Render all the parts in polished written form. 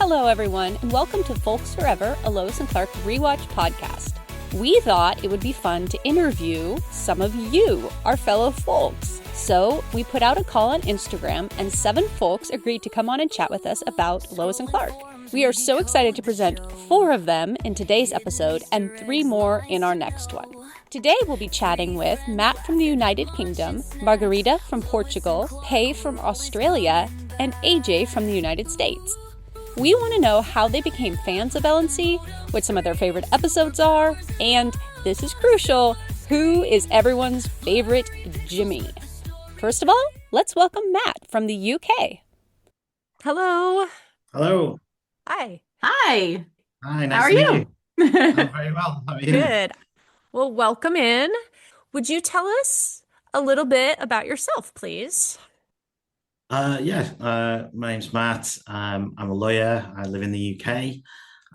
Hello, everyone, and welcome to FOLCs Forever, a Lois and Clark Rewatch podcast. We thought it would be fun to interview some of you, our fellow FOLCs. So we put out a call on Instagram, and 7 FOLCs agreed to come on and chat with us about Lois and Clark. We are so excited to present 4 of them in today's episode and 3 more in our next one. Today we'll be chatting with Matt from the United Kingdom, Margarida from Portugal, Pei from Australia, and AJ from the United States. We want to know how they became fans of LNC, what some of their favorite episodes are, and, this is crucial, who is everyone's favorite Jimmy. First of all, let's welcome Matt from the UK. Hello. Hello. Hi. Hi. Hi, How are you? I'm very well. How are you? Good. Well, welcome in. Would you tell us a little bit about yourself, please? My name's Matt. I'm a lawyer. I live in the UK.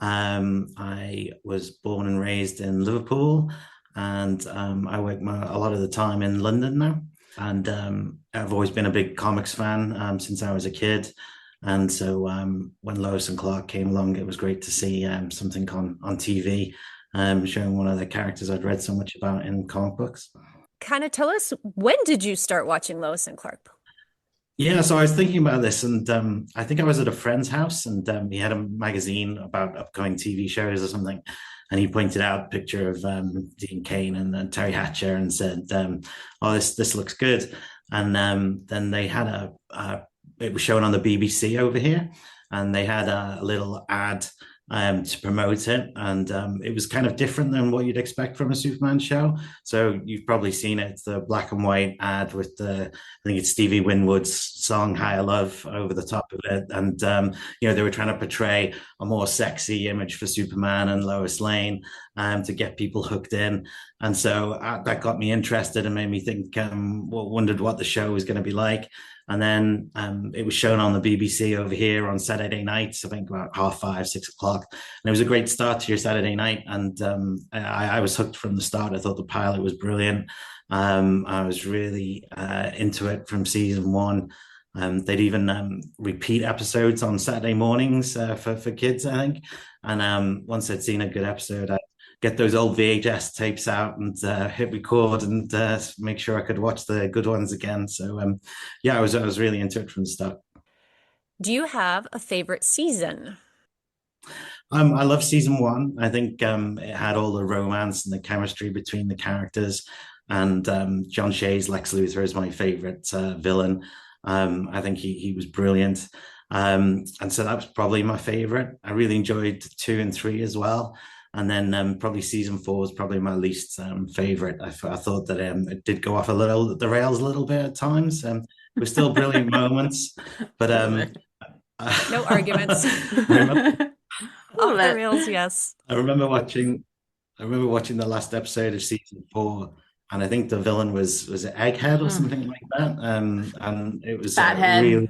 I was born and raised in Liverpool, and I work a lot of the time in London now. And I've always been a big comics fan since I was a kid. And so when Lois and Clark came along, it was great to see something on TV showing one of the characters I'd read so much about in comic books. Kind of tell us, when did you start watching Lois and Clark? Yeah, so I was thinking about this, and I think I was at a friend's house, and he had a magazine about upcoming TV shows or something, and he pointed out a picture of Dean Cain and Terry Hatcher and said, "Oh, this looks good." And then they had it was shown on the BBC over here, and they had a little ad to promote it, and it was kind of different than what you'd expect from a Superman show. So you've probably seen it, the black and white ad with I think it's Stevie Winwood's song "Higher Love" over the top of it, and they were trying to portray a more sexy image for Superman and Lois Lane to get people hooked in, and so that got me interested and made me think, wondered what the show was going to be like. And then it was shown on the BBC over here on Saturday nights, I think about 5:30, 6 o'clock. And it was a great start to your Saturday night. And I was hooked from the start. I thought the pilot was brilliant. I was really into it from season 1. They'd even repeat episodes on Saturday mornings for kids, I think. And once I'd seen a good episode, I'd get those old VHS tapes out and hit record and make sure I could watch the good ones again. So I was really into it from the start. Do you have a favorite season? I love season 1. I think it had all the romance and the chemistry between the characters, and John Shea's Lex Luthor is my favorite villain. I think he was brilliant. And so that was probably my favorite. I really enjoyed 2 and 3 as well. And then probably season 4 was probably my least favorite. I thought that it did go off the rails a little bit at times. There were still brilliant moments, but no arguments. Off the rails, yes. I remember watching the last episode of season 4, and I think the villain was it Egghead or something like that. And it was Fathead. Really,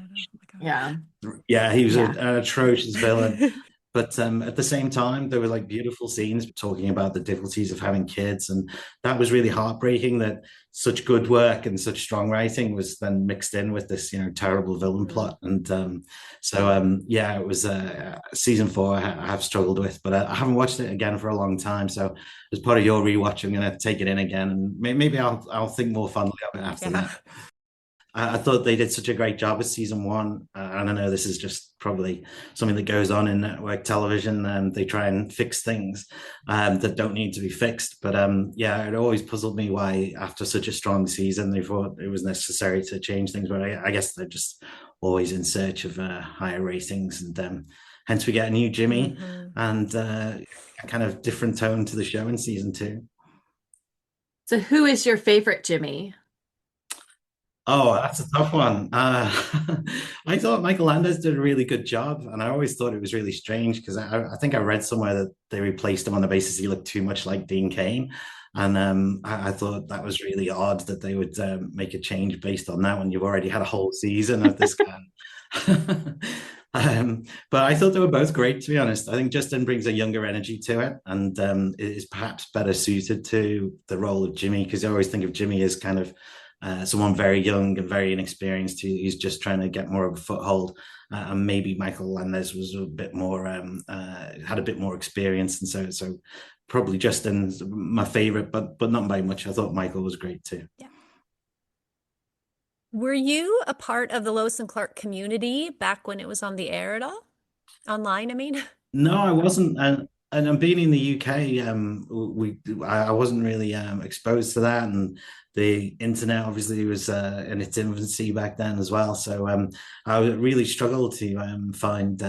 yeah, he was an atrocious villain. But at the same time, there were like beautiful scenes talking about the difficulties of having kids. And that was really heartbreaking that such good work and such strong writing was then mixed in with this, terrible villain plot. And it was season 4 I have struggled with, but I haven't watched it again for a long time. So as part of your rewatch, I'm going to take it in again, and maybe I'll think more fondly of it after that. I thought they did such a great job with season 1. And I know this is just probably something that goes on in network television, and they try and fix things that don't need to be fixed. But it always puzzled me why, after such a strong season, they thought it was necessary to change things. But I guess they're just always in search of higher ratings, and hence we get a new Jimmy and a kind of different tone to the show in season 2. So who is your favorite Jimmy? Oh, that's a tough one. I thought Michael Landers did a really good job, and I always thought it was really strange because I think I read somewhere that they replaced him on the basis he looked too much like Dean Cain, and I thought that was really odd that they would make a change based on that when you've already had a whole season of this guy. But I thought they were both great, to be honest. I think Justin brings a younger energy to it, and is perhaps better suited to the role of Jimmy, because I always think of Jimmy as kind of someone very young and very inexperienced who's just trying to get more of a foothold. And maybe Michael Landes was a bit more had a bit more experience, and so probably Justin's my favorite, but not by much. I thought Michael was great too. Yeah. Were you a part of the Lois and Clark community back when it was on the air at all? Online, I mean. No, I wasn't, and being in the UK, I wasn't really exposed to that, and the internet obviously was in its infancy back then as well. So I really struggled to find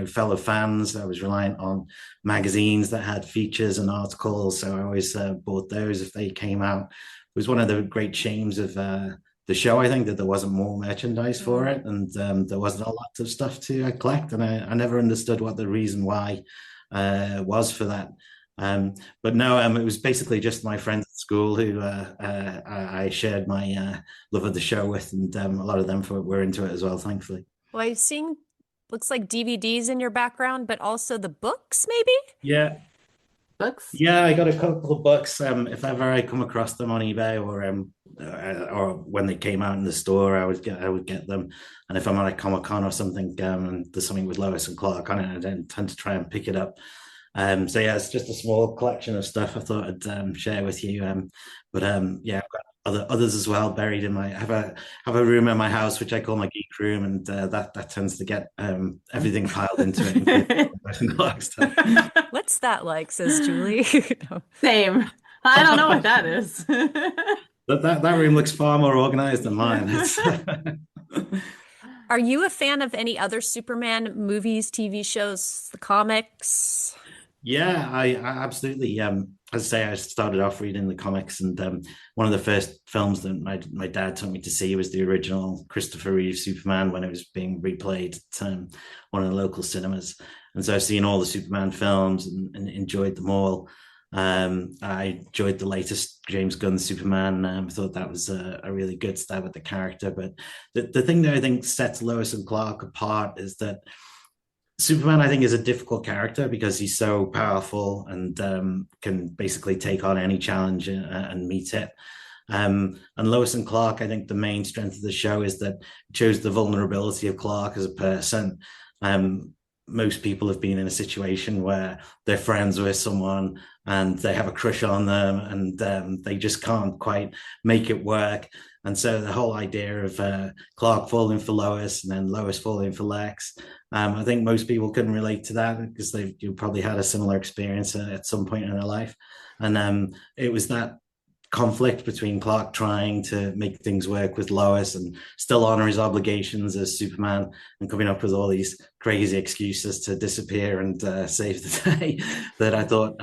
fellow fans. I was reliant on magazines that had features and articles, so I always bought those if they came out. It was one of the great shames of the show, I think, that there wasn't more merchandise for it, and there wasn't a lot of stuff to collect, and I never understood what the reason why was for that. But no, it was basically just my friends at school who I shared my love of the show with, and a lot of them were into it as well, thankfully. Well, I've seen, looks like DVDs in your background, but also the books, maybe? Yeah. Books? Yeah, I got a couple of books. If ever I come across them on eBay or when they came out in the store, I would get them. And if I'm at a Comic-Con or something, and there's something with Lois and Clark on it, I don't tend to try and pick it up. So yeah, it's just a small collection of stuff I thought I'd share with you. Yeah, I've got others as well buried in my. I have a room in my house which I call my geek room, and that tends to get everything piled into it. What's that like? Says Julie. No. Same. I don't know what that is. That room looks far more organized than mine. Are you a fan of any other Superman movies, TV shows, the comics? Yeah, I absolutely. As I say, I started off reading the comics, and one of the first films that my dad took me to see was the original Christopher Reeve Superman when it was being replayed at one of the local cinemas. And so I've seen all the Superman films and enjoyed them all. I enjoyed the latest James Gunn Superman. I thought that was a really good stab at the character. But the thing that I think sets Lois and Clark apart is that Superman, I think, is a difficult character because he's so powerful and can basically take on any challenge and meet it. And Lois and Clark, I think the main strength of the show is that it shows the vulnerability of Clark as a person. Most people have been in a situation where they're friends with someone and they have a crush on them, and they just can't quite make it work. And so the whole idea of Clark falling for Lois and then Lois falling for Lex, I think most people can relate to that because they've probably had a similar experience at some point in their life. And it was that conflict between Clark trying to make things work with Lois and still honor his obligations as Superman and coming up with all these crazy excuses to disappear and save the day that I thought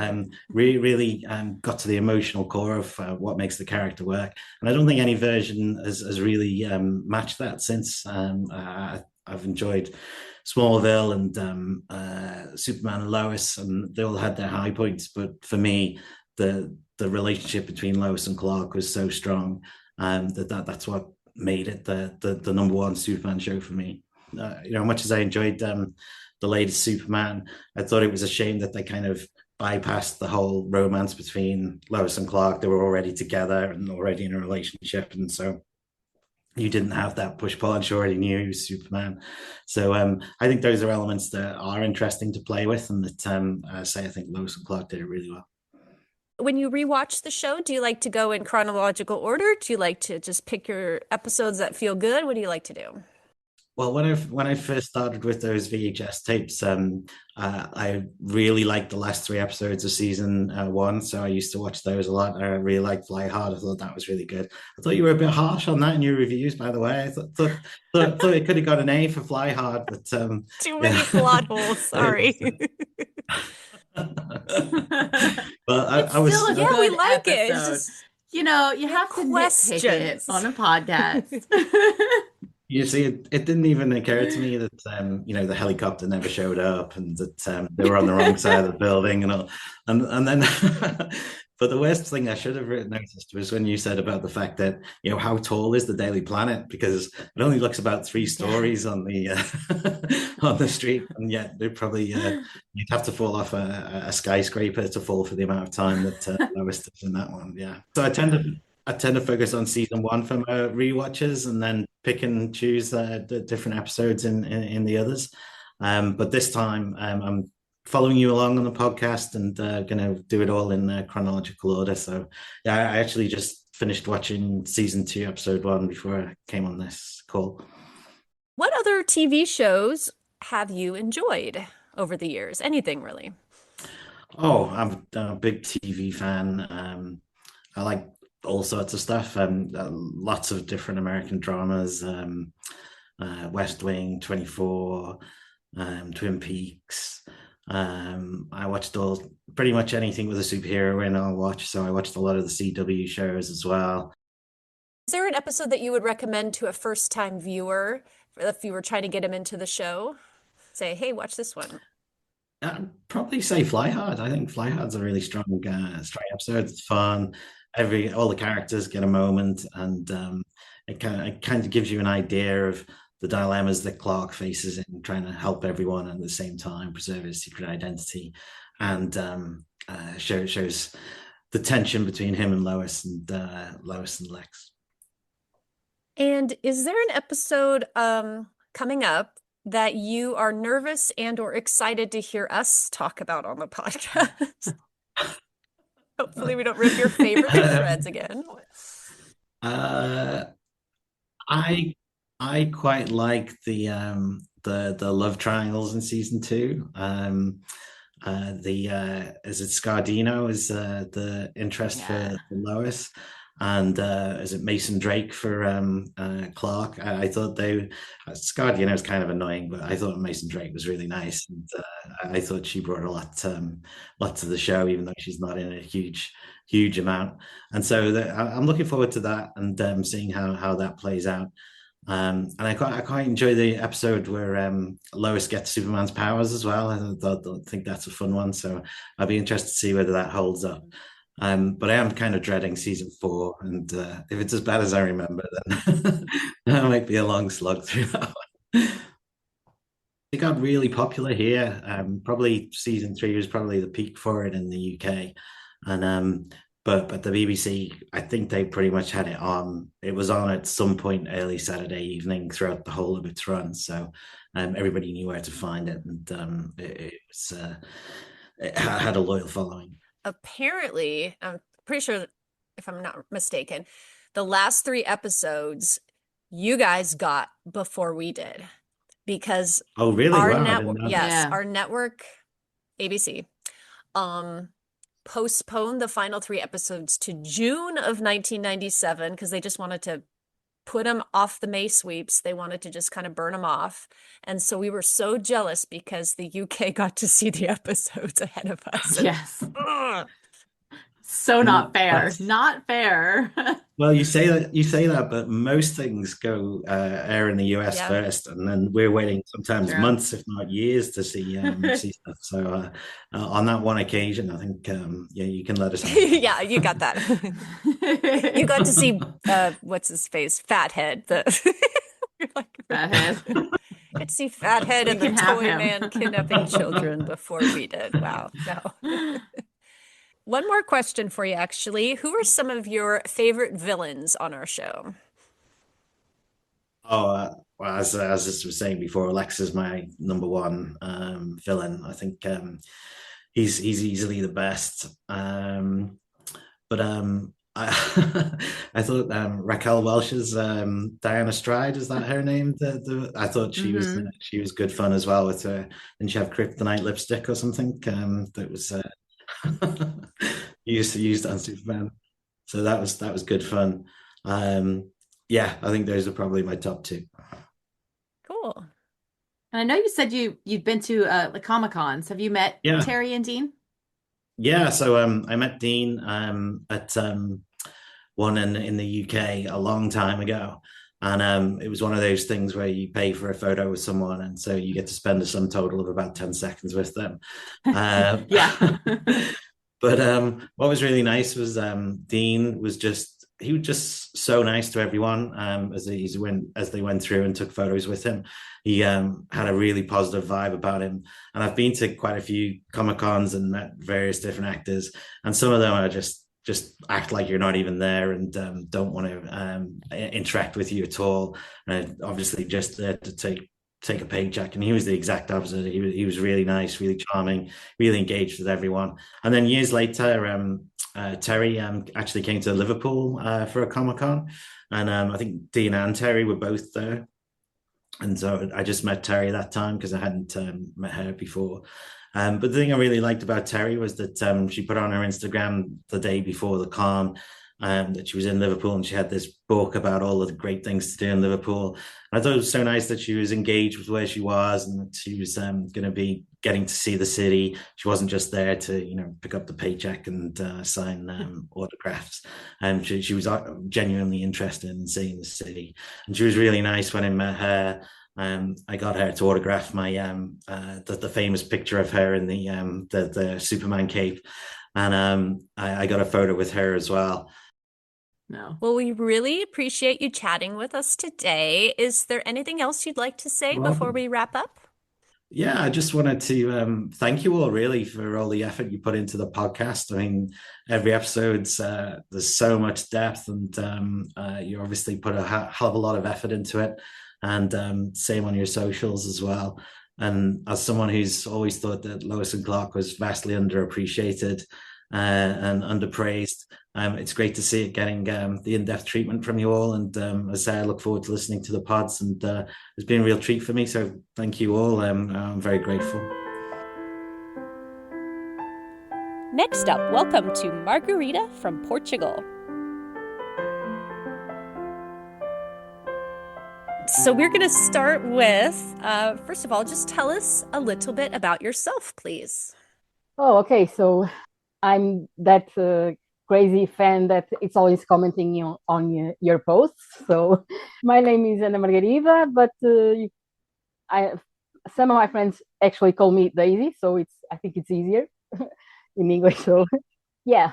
really got to the emotional core of what makes the character work. And I don't think any version has really matched that since. I've enjoyed Smallville and Superman and Lois, and they all had their high points. But for me, the relationship between Lois and Clark was so strong that's what made it the number one Superman show for me. Much as I enjoyed the latest Superman, I thought it was a shame that they kind of bypassed the whole romance between Lois and Clark. They were already together and already in a relationship, and so you didn't have that push-pull, and she already knew he was Superman. So I think those are elements that are interesting to play with, and that I think Lois and Clark did it really well. When you rewatch the show, do you like to go in chronological order? Do you like to just pick your episodes that feel good? What do you like to do? Well, when I first started with those VHS tapes, I really liked the last 3 episodes of season 1, so I used to watch those a lot. I really liked Fly Hard. I thought that was really good. I thought you were a bit harsh on that in your reviews, by the way. I thought it could have got an A for Fly Hard, but too many plot holes. Sorry. Well, I was we like episode. it. It's just, you have to nitpick it on a podcast. You see, it didn't even occur to me that the helicopter never showed up and that they were on the wrong side of the building and all, and then. But the worst thing I should have noticed was when you said about the fact that how tall is the Daily Planet, because it only looks about 3 stories on the on the street, and yet they probably you'd have to fall off a skyscraper to fall for the amount of time that Lois does in that one. Yeah, so I tend I tend to focus on season one for my rewatches and then pick and choose the different episodes in the others. But this time, I'm following you along on the podcast and going to do it all in chronological order. So, yeah, I actually just finished watching season two, episode one before I came on this call. What other TV shows have you enjoyed over the years? Anything really? Oh, I'm a big TV fan. I like all sorts of stuff. Lots of different American dramas. West Wing, 24, Twin Peaks. I watched all pretty much anything with a superhero in I'll watch. So I watched a lot of the CW shows as well. Is there an episode that you would recommend to a first-time viewer if you were trying to get him into the show? Say, hey, watch this one. I'd probably say Fly Hard. I think Fly Hard's a really strong episode. It's fun. All the characters get a moment, and it kind of gives you an idea of the dilemmas that Clark faces in trying to help everyone and at the same time preserve his secret identity, and shows the tension between him and Lois and Lex. And is there an episode coming up that you are nervous and or excited to hear us talk about on the podcast? Hopefully we don't rip your favorite to shreds again. I quite like the love triangles in season two. Is it Scardino is the interest for Lois, and is it Mason Drake for Clark? I thought Scardino is kind of annoying, but I thought Mason Drake was really nice, and I thought she brought a lot to the show, even though she's not in a huge amount. And so I'm looking forward to that and seeing how that plays out. And I quite enjoy the episode where Lois gets Superman's powers as well. I think that's a fun one, so I'll be interested to see whether that holds up. But I am kind of dreading season 4, and if it's as bad as I remember, then that might be a long slog through that one. It got really popular here. Probably season 3 was probably the peak for it in the UK, and but the BBC, I think they pretty much had it on. It was on at some point early Saturday evening throughout the whole of its run, so everybody knew where to find it, and it had a loyal following. Apparently, I'm pretty sure, if I'm not mistaken, the last 3 episodes you guys got before we did, because oh really? our Wow, network, our network, ABC, postponed the final 3 episodes to June of 1997 because they just wanted to put them off the May sweeps. They wanted to just kind of burn them off. And so we were so jealous because the UK got to see the episodes ahead of us. Yes. So not fair. Not fair. Well, you say that, but most things go air in the US first, and then we're waiting sometimes months, if not years, to see stuff. So on that one occasion, I think you can let us know. Yeah, you got that. You got to see what's his face, Fathead. Fathead. Got to see Fathead and the Toy Man kidnapping children before we did. Wow. No. One more question for you, actually. Who are some of your favorite villains on our show? Oh, well, as I was saying before, Lex is my number one villain. I think he's easily the best. But I thought Raquel Welch's Diana Stride, is that her name? I thought she was good fun as well with her. Didn't she have kryptonite lipstick or something that was used on Superman? So that was good fun. Yeah, I think those are probably my top 2. Cool. And I know you said you'd been to the Comic-Cons. Have you met Terry and Dean? Yeah, so I met Dean at one in the UK a long time ago. And it was one of those things where you pay for a photo with someone, and so you get to spend a sum total of about 10 seconds with them. Yeah. But what was really nice was Dean was just so nice to everyone as they went through and took photos with him. He had a really positive vibe about him. And I've been to quite a few Comic-Cons and met various different actors, and some of them are just just act like you're not even there and don't want to interact with you at all. And obviously just there to take a paycheck. And he was the exact opposite. He was really nice, really charming, really engaged with everyone. And then years later, Terry actually came to Liverpool for a Comic-Con. And I think Dean and Terry were both there. And so I just met Terry that time because I hadn't met her before. But the thing I really liked about Terry was that she put on her Instagram the day before the con that she was in Liverpool, and she had this book about all of the great things to do in Liverpool. And I thought it was so nice that she was engaged with where she was, and that she was going to be getting to see the city. She wasn't just there to, pick up the paycheck and sign autographs. She was genuinely interested in seeing the city, and she was really nice when I met her. I got her to autograph my the famous picture of her in the Superman cape, and I got a photo with her as well. No. Well, we really appreciate you chatting with us today. Is there anything else you'd like to say before we wrap up? Yeah, I just wanted to thank you all really for all the effort you put into the podcast. I mean, every episode's there's so much depth, and you obviously put a hell of a lot of effort into it. And same on your socials as well. And as someone who's always thought that Lois and Clark was vastly underappreciated and underpraised, it's great to see it getting the in-depth treatment from you all. And as I say, I look forward to listening to the pods, and it's been a real treat for me. So thank you all. I'm very grateful. Next up, welcome to Margarida from Portugal. So we're going to start with, first of all, just tell us a little bit about yourself, please. Oh, okay. So I'm that crazy fan that it's always commenting on your posts. So my name is Ana Margarida, but some of my friends actually call me Daisy, so I think it's easier in English. So yeah,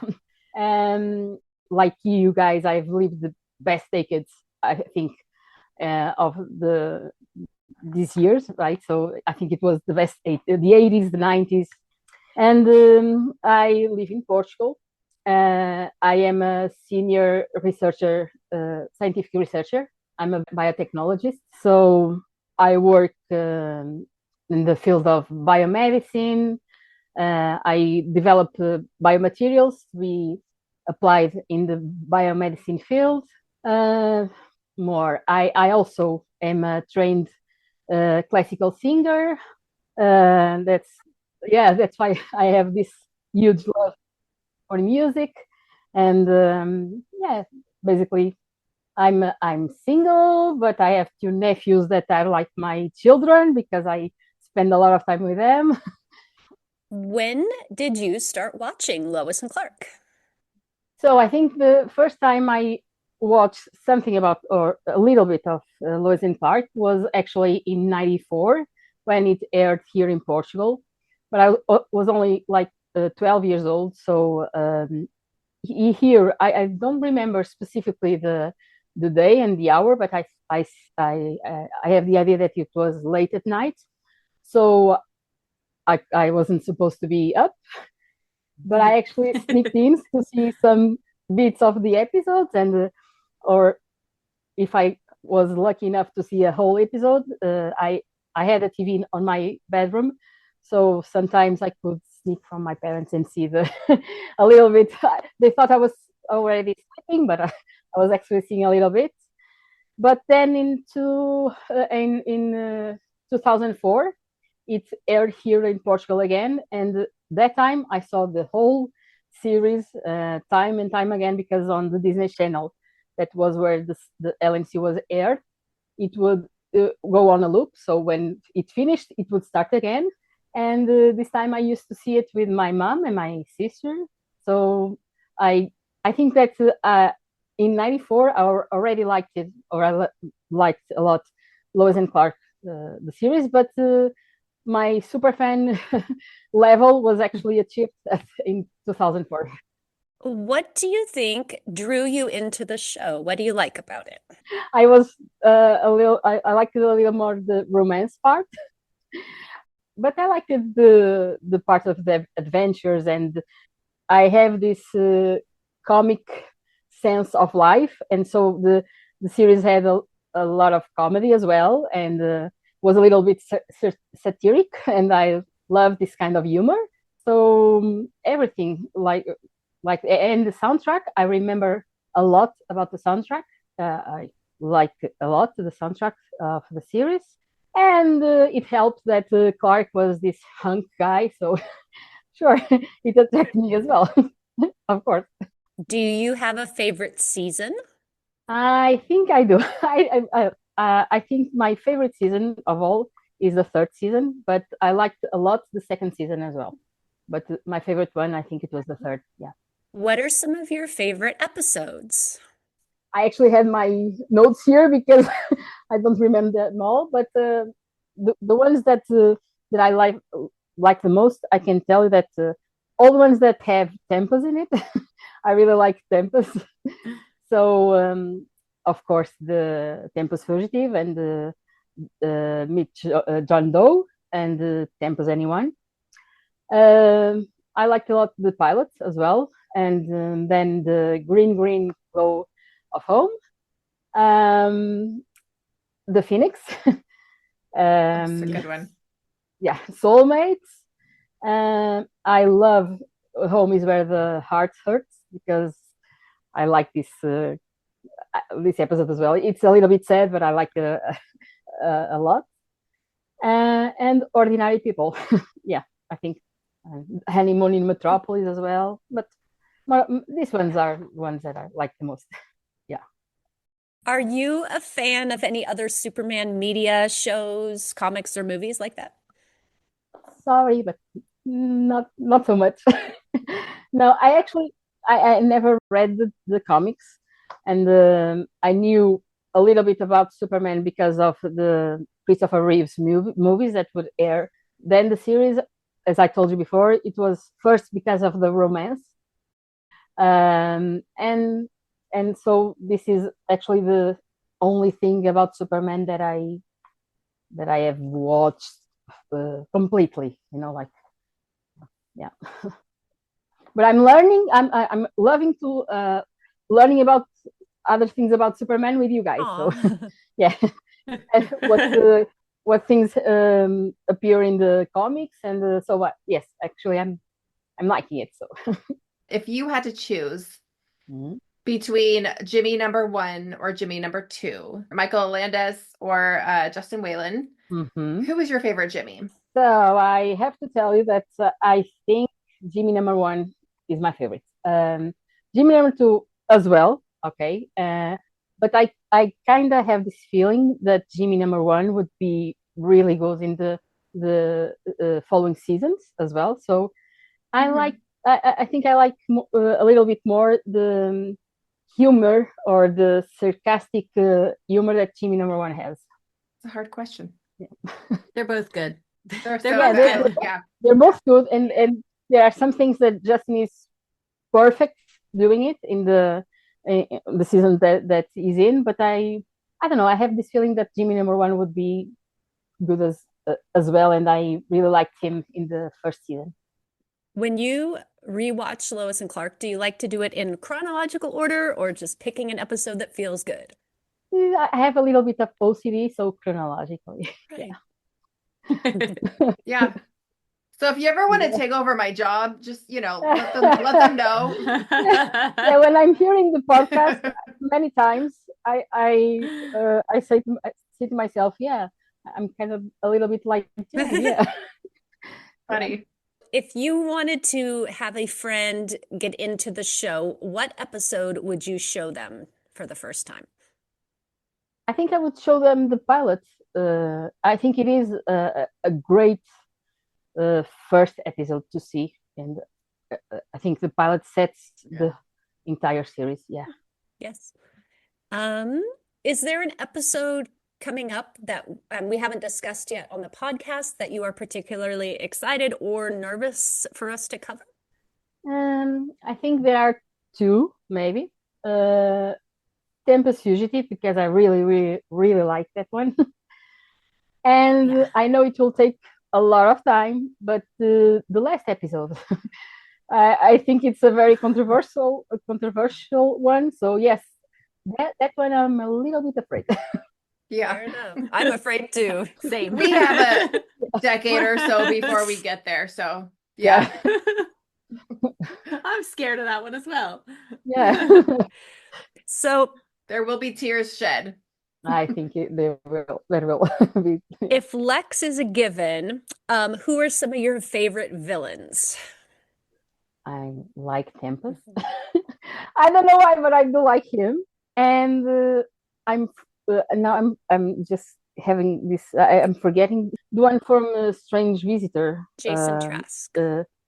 like you guys, I've lived the best decades, I think, of these years, right? So I think it was the best the 80s, the 90s, and I live in Portugal. I am a senior researcher, scientific researcher. I'm a biotechnologist, so I work in the field of biomedicine. I develop biomaterials we applied in the biomedicine field. More. I also am a trained classical singer. That's why I have this huge love for music. And basically, I'm single, but I have two nephews that are like my children because I spend a lot of time with them. When did you start watching Lois and Clark? So I think the first time I watched something about, or a little bit of Lois and Clark was actually in '94 when it aired here in Portugal. But I was only like 12 years old. So here, I don't remember specifically the day and the hour, but I have the idea that it was late at night. So I wasn't supposed to be up, but I actually sneaked in to see some bits of the episodes, and or if I was lucky enough to see a whole episode, I had a TV on my bedroom, so sometimes I could sneak from my parents and see a little bit. They thought I was already sleeping, but I was actually seeing a little bit. But then in 2004, it aired here in Portugal again, and that time I saw the whole series time and time again, because on the Disney Channel, that was where the LNC was aired, it would go on a loop. So when it finished, it would start again. And this time I used to see it with my mom and my sister. So I think that in '94 I already liked it, or I liked a lot Lois and Clark, the series, but my super fan level was actually achieved in 2004. What do you think drew you into the show? What do you like about it? I was I liked it a little more the romance part, but I liked the part of the adventures, and I have this comic sense of life, and so the series had a lot of comedy as well, and was a little bit satiric, and I love this kind of humor. So everything and the soundtrack, I remember a lot about the soundtrack. I liked a lot the soundtrack for the series, and it helped that Clark was this hunk guy, so sure, it attracted me as well, of course. Do you have a favorite season? I think I do. I think my favorite season of all is the third season, but I liked a lot the second season as well. But my favorite one, I think it was the third. Yeah. What are some of your favorite episodes? I actually had my notes here because I don't remember them all. But the ones that I like the most, I can tell you that all the ones that have tempos in it, I really like tempos. So of course the Tempus Fugitive and the Meet John Doe and the Tempus Anyone. I liked a lot the pilots as well, and then the Green Glow of Home, the Phoenix. That's a good one. Yeah, Soulmates. I love Home is Where the Heart Hurts because I like this episode as well. It's a little bit sad, but I like it a lot. And Ordinary People. Yeah, I think Honeymoon in Metropolis as well. But these ones are ones that I like the most. Yeah. Are you a fan of any other Superman media shows, comics, or movies like that? Sorry, but not so much. No, I never read the comics, and I knew a little bit about Superman because of the Christopher Reeves movies that would air. Then the series, as I told you before, it was first because of the romance, and so this is actually the only thing about Superman that I have watched completely. Like, yeah. But I'm learning. I'm loving to learning about other things about Superman with you guys. Aww. So yeah, and what things appear in the comics, and so what? Yes, actually, I'm liking it. So if you had to choose between Jimmy #1 or Jimmy #2, Michael Landis or Justin Whalen, who was your favorite Jimmy? So I have to tell you that I think Jimmy #1 is my favorite. Jimmy #2 as well. Okay. But I kind of have this feeling that Jimmy #1 would be really good in the following seasons as well. So I think I like a little bit more the humor or the sarcastic humor that Jimmy #1 has. It's a hard question. Yeah. They're both good. They're good. Yeah. They're both good, and there are some things that Justin is perfect doing it in the season that he's in, but I don't know. I have this feeling that Jimmy #1 would be good as well, and I really liked him in the first season. When you rewatch Lois and Clark, do you like to do it in chronological order or just picking an episode that feels good? I have a little bit of OCD, so chronologically. Right. Yeah. Yeah. So if you ever want to take over my job, just let them know. Yeah, when I'm hearing the podcast many times, I say to myself, yeah, I'm kind of a little bit like Jenn, yeah. Funny. If you wanted to have a friend get into the show, what episode would you show them for the first time? I think I would show them the pilot. I think it is a great first episode to see, and I think the pilot sets the entire series. Yeah. Yes. Is there an episode coming up that we haven't discussed yet on the podcast that you are particularly excited or nervous for us to cover? I think there are two, maybe. Tempus Fugitive, because I really, really, really like that one. And I know it will take a lot of time, but the last episode, I think it's a very controversial one. So yes, that one I'm a little bit afraid. Yeah. Fair enough. I'm afraid too. Same. We have a decade or so before we get there. So yeah. I'm scared of that one as well. Yeah. So There will be tears shed. I think there will be. if Lex is a given, who are some of your favorite villains? I like Tempest. I don't know why, but I do like him. And I'm now I'm just having this. I'm forgetting the one from Strange Visitor. Jason Trask.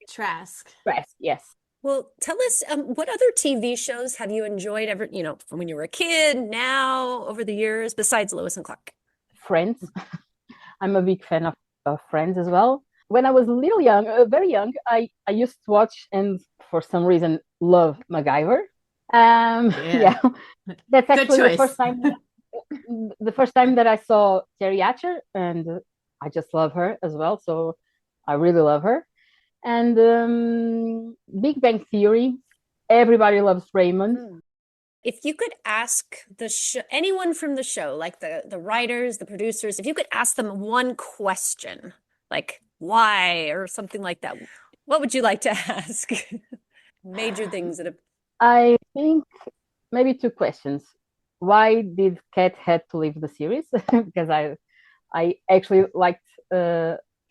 Trask. Trask, yes. Well, tell us, what other TV shows have you enjoyed ever, from when you were a kid, now, over the years, besides Lois and Clark? Friends. I'm a big fan of Friends as well. When I was a little young, very young, I used to watch and for some reason love MacGyver. Yeah. That's actually the first time that I saw Terry Hatcher, and I just love her as well. So I really love her. And Big Bang Theory, everybody loves Raymond. If you could ask anyone from the show, like the writers, the producers, if you could ask them one question, like why or something like that, what would you like to ask? Major things that have... I think maybe two questions. Why did Kat had to leave the series? Because I actually liked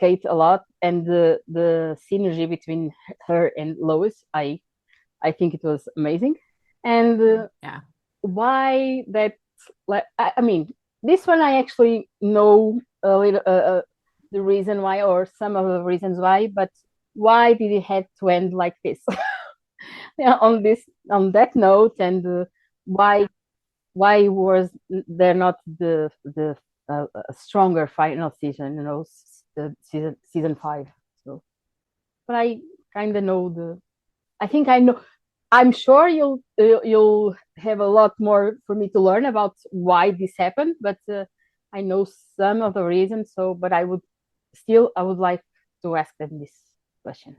Kate a lot, and the synergy between her and Lois, I think it was amazing. And why that? I mean, this one I actually know a little the reason why, or some of the reasons why, but why did it have to end like this? on that note, and why was there not the stronger final season? Season 5. So, but I kind of know I think I know. I'm sure you'll have a lot more for me to learn about why this happened, but I know some of the reasons. So, but I would like to ask them this question.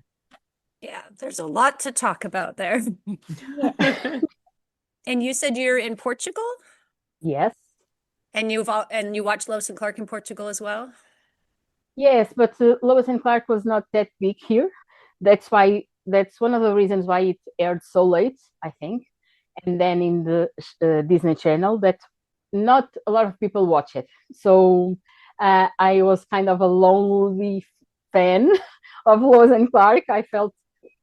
Yeah, there's a lot to talk about there. Yeah. And you said you're in Portugal? Yes. And you watched Lois and Clark in Portugal as well? Yes, but Lois and Clark was not that big here. That's one of the reasons why it aired so late, I think. And then in the Disney Channel, that not a lot of people watch it. So I was kind of a lonely fan of Lois and Clark. I felt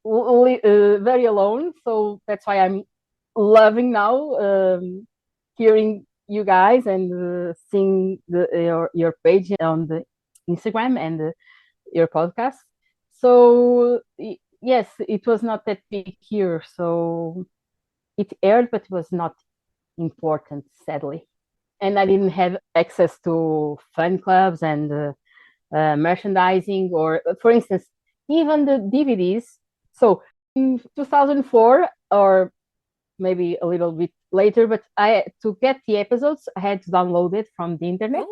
very alone. So that's why I'm loving now hearing you guys and seeing your page on the Instagram and your podcast. So yes, it was not that big here. So it aired, but it was not important, sadly. And I didn't have access to fan clubs and merchandising, or, for instance, even the DVDs. So in 2004, or maybe a little bit later, but to get the episodes, I had to download it from the internet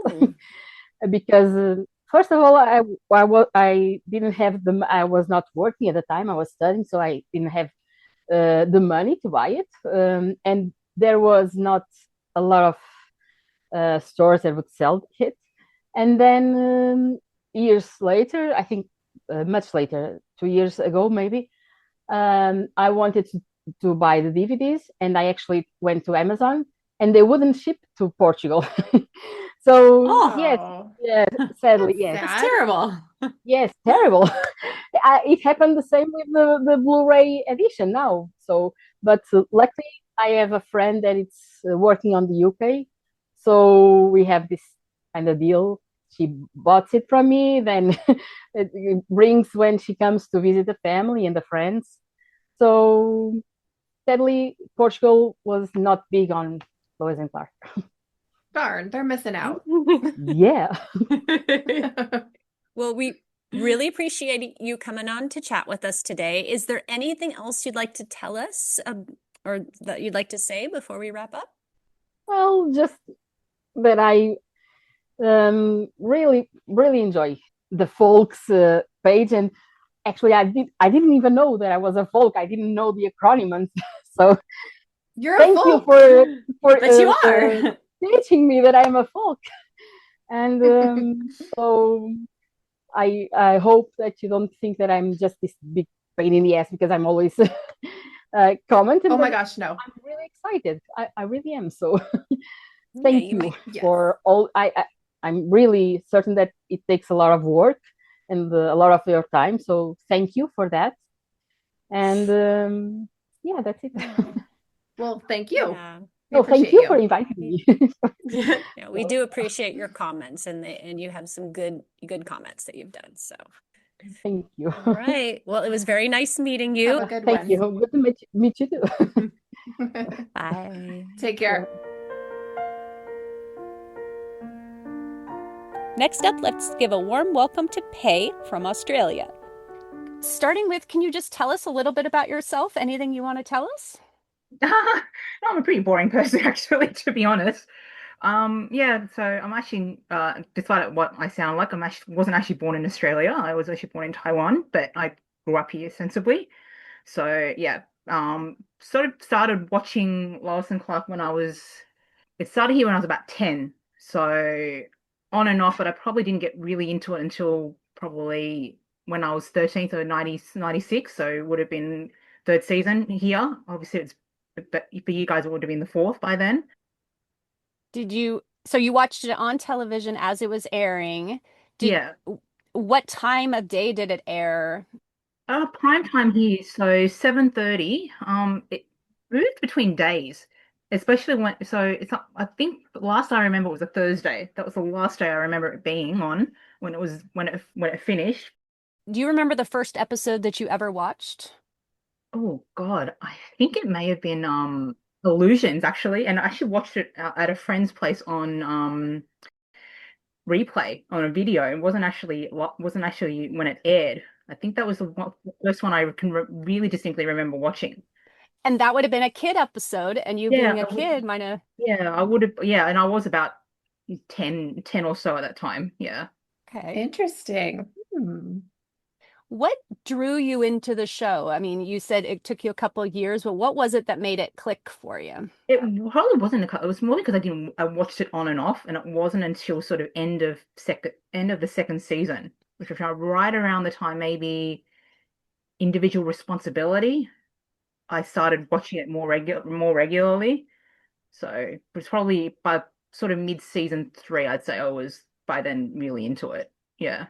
because first of all, I didn't have I was not working at the time. I was studying, so I didn't have the money to buy it, and there was not a lot of stores that would sell it. And then years later, I think much later, 2 years ago maybe, I wanted to buy the DVDs, and I actually went to Amazon, and they wouldn't ship to Portugal. So yes, sadly, yes, that's terrible. Yes, terrible. It happened the same with the Blu-ray edition now. So, but luckily, I have a friend that is working on the UK, so we have this kind of deal. She bought it from me, then it brings when she comes to visit the family and the friends. So sadly, Portugal was not big on Lois and Clark. Darn, they're missing out. Yeah. Well, we really appreciate you coming on to chat with us today. Is there anything else you'd like to tell us or that you'd like to say before we wrap up? Well, just that I really, really enjoy the FOLCs page, and actually, I didn't even know that I was a folk. I didn't know the acronyms. So You're a thank you folk. for But you are. teaching me that I'm a folk. And so I hope that you don't think that I'm just this big pain in the ass because I'm always commenting. Oh my but gosh, no. I'm really excited. I really am. So Yeah, thank you Yes. for all. I'm really certain that it takes a lot of work and a lot of your time. So thank you for that. And yeah, that's it. Well, thank you. Yeah. We So thank appreciate you for inviting me. Yeah, we do appreciate your comments, and you have some good comments that you've done. So, Thank you. all right. Well, it was very nice meeting you. Have a good Thank one. you. Good to meet you too. Bye. Take care. Next up, let's give a warm welcome to Pei from Australia. Starting with, can you just tell us a little bit about yourself? Anything you want to tell us? I'm a pretty boring person, actually, to be honest. Yeah, so I'm actually, despite what I sound like, wasn't actually born in Australia. I was actually born in Taiwan, but I grew up here sensibly. So yeah, sort of started watching Lois and Clark it started here when I was about 10. So on and off, but I probably didn't get really into it until probably when I was 13, so 96. So it would have been third season here. Obviously, but for you guys, it would have been the fourth by then. So you watched it on television as it was airing. Yeah. What time of day did it air? Prime time here, so 7:30. It moved between days, especially I think the last I remember was a Thursday. That was the last day I remember it being on when it finished. Do you remember the first episode that you ever watched? Oh God, I think it may have been Illusions actually, and I actually watched it at a friend's place on replay on a video. It wasn't actually when it aired. I think that was the first one I can really distinctly remember watching. And that would have been a kid episode, and you being a kid might have. Yeah, I would have. Yeah, and I was about 10 or so at that time. Yeah. Okay. Interesting. What drew you into the show? I mean, you said it took you a couple of years, but what was it that made it click for you? It probably wasn't it was more because I watched it on and off, and it wasn't until sort of end of the second season, which was right around the time maybe Individual Responsibility. I started watching it more regularly. So it was probably by sort of mid-season 3, I'd say I was by then really into it. Yeah.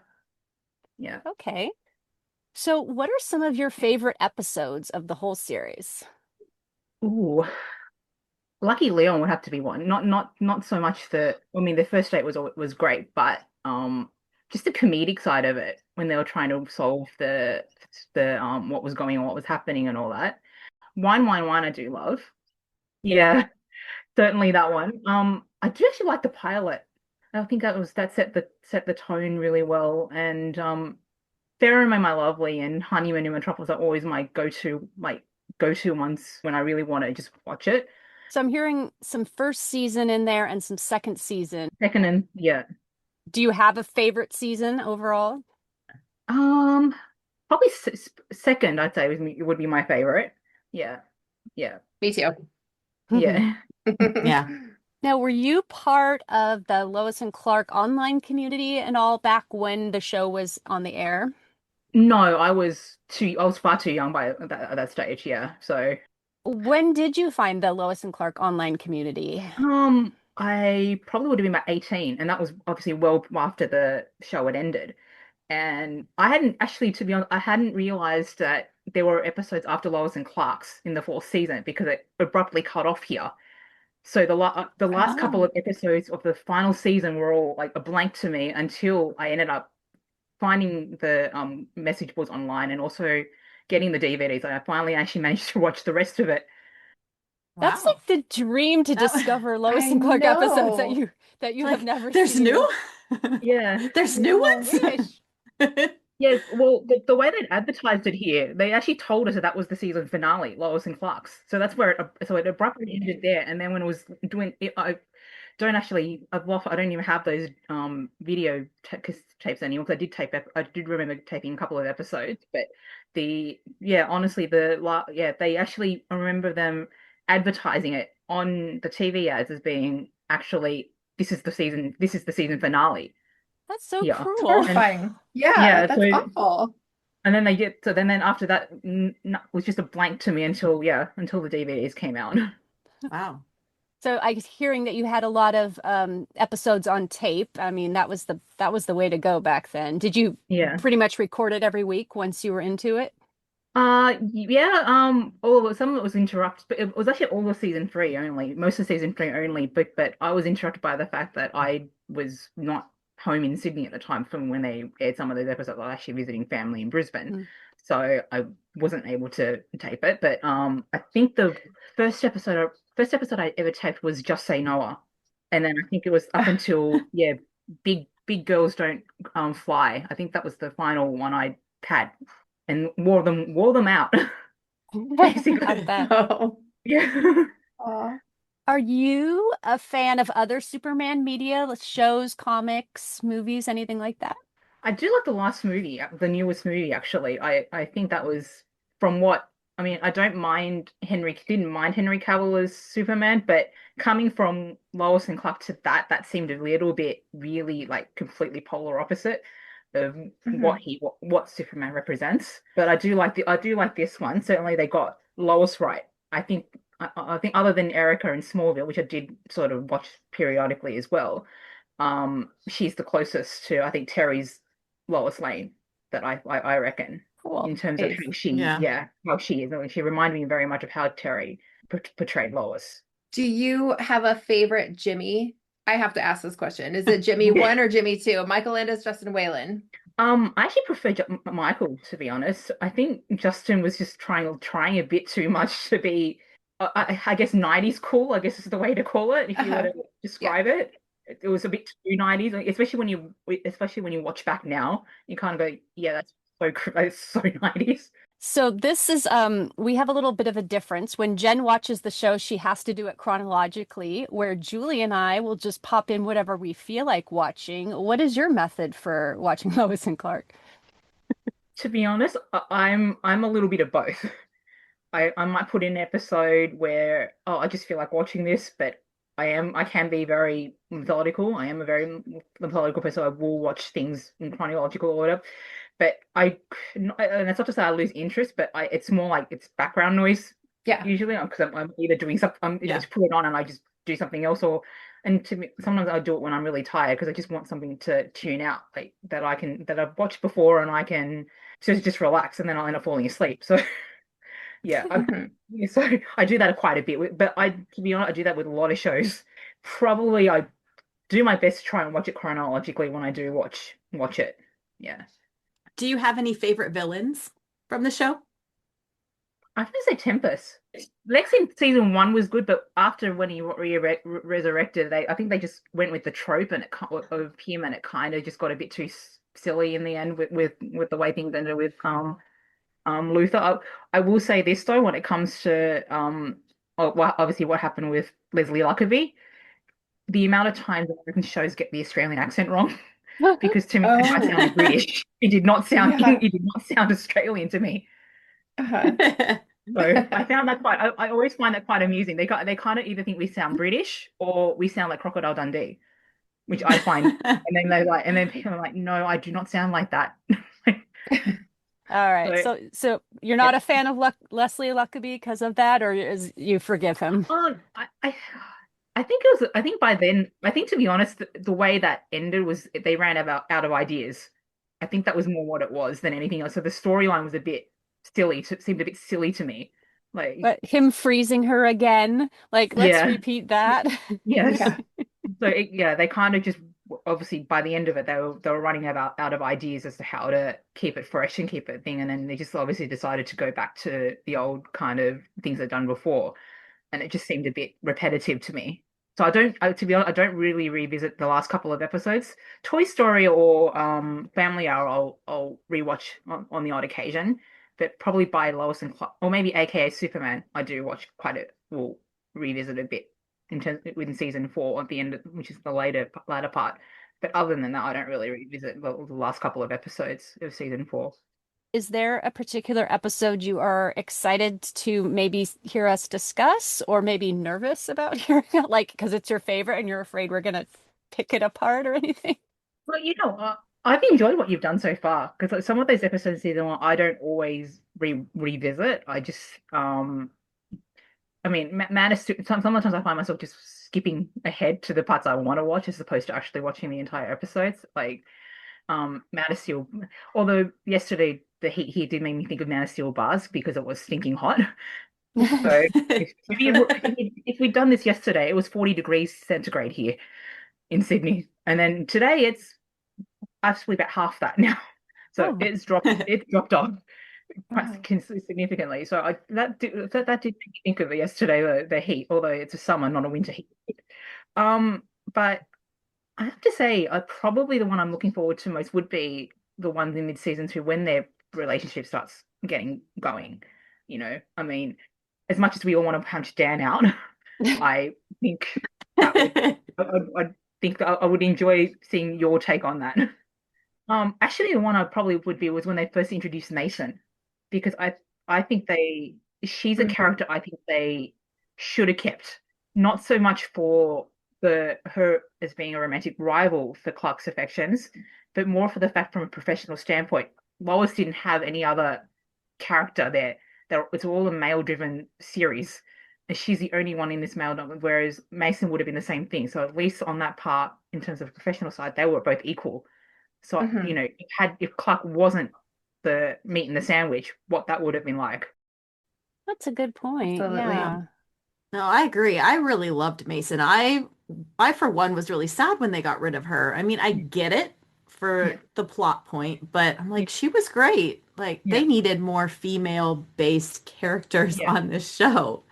Yeah. Okay. So what are some of your favorite episodes of the whole series? Ooh. Lucky Leon would have to be one. Not so much the first date was great, but just the comedic side of it when they were trying to solve the what was going on, what was happening and all that. Wine I do love. Yeah, certainly that one. I do actually like the pilot. I think that set the tone really well. And Pharaoh My Lovely and Honeymoon in Metropolis are always my go-to ones when I really want to just watch it. So I'm hearing some first season in there and some second season. Second and yeah. Do you have a favorite season overall? Probably second, I'd say would be my favorite. Yeah. Yeah. Me too. Yeah. Yeah. Now, were you part of the Lois and Clark online community and all back when the show was on the air? No, I was far too young by that stage, yeah. So when did you find the Lois and Clark online community? I probably would have been about 18, and that was obviously well after the show had ended. And I hadn't actually, to be honest, I hadn't realized that there were episodes after Lois and Clark's in the fourth season because it abruptly cut off here. So the last couple of episodes of the final season were all like a blank to me until I ended up finding the message boards online and also getting the DVDs. I finally actually managed to watch the rest of it. That's like the dream to discover Lois and Clark episodes that you have never There's seen. new? Yeah. There's new ones? Yes, well, the way they advertised it here, they actually told us that was the season finale, Lois and Clark's. So that's where it abruptly ended there. And then when it was doing it, don't actually. I don't even have those video tapes anymore. Because I did remember taping a couple of episodes, but honestly, they actually, I remember them advertising it on the TV ads as being actually this is the season finale. That's so Yeah. cruel. Horrifying. Yeah, that's awful. And then then after that was just a blank to me until the DVDs came out. Wow. So I was hearing that you had a lot of episodes on tape. I mean, that was the way to go back then. Did you pretty much record it every week once you were into it? Some of it was interrupted, but it was actually all of season 3 only, most of season 3 only, but I was interrupted by the fact that I was not home in Sydney at the time from when they aired some of those episodes. I was actually visiting family in Brisbane, so I wasn't able to tape it. But I think the first episode I ever taped was Just Say Noah, and then I think it was up until Big Girls Don't Fly. I think that was the final one I had, and wore them out. Basically. Oh. Yeah. Are you a fan of other Superman media, shows, comics, movies, anything like that? I do like the newest movie, actually. I think that was I didn't mind Henry Cavill as Superman, but coming from Lois and Clark to that seemed a little bit really like completely polar opposite of what Superman represents. But I do like this one. Certainly they got Lois right. I think other than Erica and Smallville, which I did sort of watch periodically as well, she's the closest to, I think, Terry's Lois Lane that I reckon. Cool. In terms of how she is. She reminded me very much of how Terry portrayed Lois. Do you have a favorite Jimmy? I have to ask this question. Is it Jimmy 1 or Jimmy 2? Michael Landis, Justin Whalen. I actually prefer Michael, to be honest. I think Justin was just trying a bit too much to be, I guess, 90s cool, I guess is the way to call it, if you were to describe it. It was a bit too 90s, especially when you watch back now. You kind of go, yeah, that's so 90s. So this is we have a little bit of a difference. When Jenn watches the show, she has to do it chronologically, where Julie and I will just pop in whatever we feel like watching. What is your method for watching Lois and Clark? To be honest, I'm a little bit of both. I might put in an episode where I just feel like watching this, but I can be very methodical. I am a very methodical person. I will watch things in chronological order. But and it's not to say I lose interest, but it's more like it's background noise. Yeah. Usually, because I'm either doing something, just put it on and I just do something else, and to me, sometimes I do it when I'm really tired because I just want something to tune out, like that I've watched before and I can just relax, and then I'll end up falling asleep. So yeah, so I do that quite a bit. But to be honest, I do that with a lot of shows. Probably I do my best to try and watch it chronologically when I do watch it. Yeah. Do you have any favorite villains from the show? I have to say Tempest. Lex in season 1 was good, but after when he resurrected, I think they just went with the trope of him, and it kind of just got a bit too silly in the end with the way things ended with Luther. I will say this though, when it comes to obviously what happened with Leslie Luckabee, the amount of times American shows get the Australian accent wrong. Because to me, I sounded British. He did not sound Australian to me. So I found that I always find that quite amusing. They kind of either think we sound British or we sound like Crocodile Dundee, which I find. and then people are like, no, I do not sound like that. All right. So you're not a fan of Leslie Luckabee because of that, or you forgive him? I think by then, to be honest, the way that ended was they ran out of ideas. I think that was more what it was than anything else. So the storyline was a bit silly. It seemed a bit silly to me. But him freezing her again, let's repeat that. Yes. So they kind of just, obviously by the end of it, they were running out of ideas as to how to keep it fresh and keep it thing, and then they just obviously decided to go back to the old kind of things they'd done before, and it just seemed a bit repetitive to me. So to be honest, I don't really revisit the last couple of episodes. Toy Story or Family Hour, I'll rewatch on the odd occasion, but probably by Lois and Clark, or maybe AKA Superman, I do watch will revisit a bit in terms within season 4 at the end, which is the latter part. But other than that, I don't really revisit the last couple of episodes of season 4. Is there a particular episode you are excited to maybe hear us discuss, or maybe nervous about hearing, like because it's your favorite and you're afraid we're gonna pick it apart or anything? Well, I've enjoyed what you've done so far because like, some of those episodes of season 1, I don't always revisit. I just, I mean, Man of Steel. Sometimes I find myself just skipping ahead to the parts I want to watch as opposed to actually watching the entire episodes. Like, Man of Steel. Although yesterday the heat here did make me think of Man of Steel bars because it was stinking hot. So if we'd done this yesterday, it was 40 degrees centigrade here in Sydney, and then today it's actually about half that now. So it's dropped off quite significantly. So that did make me think of it yesterday, the heat, although it's a summer, not a winter heat. But I have to say, probably the one I'm looking forward to most would be the ones in mid-season 2 when their relationship starts getting going. I mean, as much as we all want to punch Dan out, I think I would enjoy seeing your take on that. Actually, the one I probably would be was when they first introduced Mason, because I think she's a character I think they should have kept, not so much for her as being a romantic rival for Clark's affections, but more for the fact from a professional standpoint. Lois didn't have any other character there. It's all a male-driven series. And she's the only one in this male, whereas Mason would have been the same thing. So at least on that part, in terms of the professional side, they were both equal. So if Clark wasn't the meat in the sandwich, what that would have been like. That's a good point. Absolutely. Yeah. No, I agree. I really loved Mason. I for one was really sad when they got rid of her. I mean, I get it for the plot point, but I'm like, she was great. Like they needed more female-based characters on this show.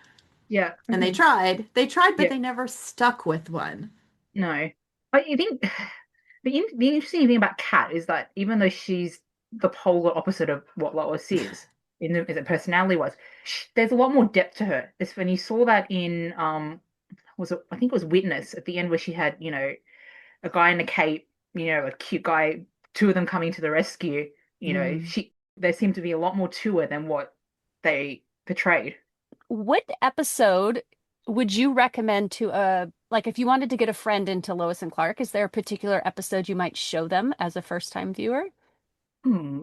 Yeah. And they tried, but they never stuck with one. No. But you think the interesting thing about Kat is that even though she's the polar opposite of what Lois is, as a personality was, there's a lot more depth to her. It's when you saw that in I think it was Witness at the end, where she had a guy in a cape, a cute guy, two of them coming to the rescue. There seemed to be a lot more to her than what they portrayed. What episode would you recommend to like if you wanted to get a friend into Lois and Clark, is there a particular episode you might show them as a first-time viewer?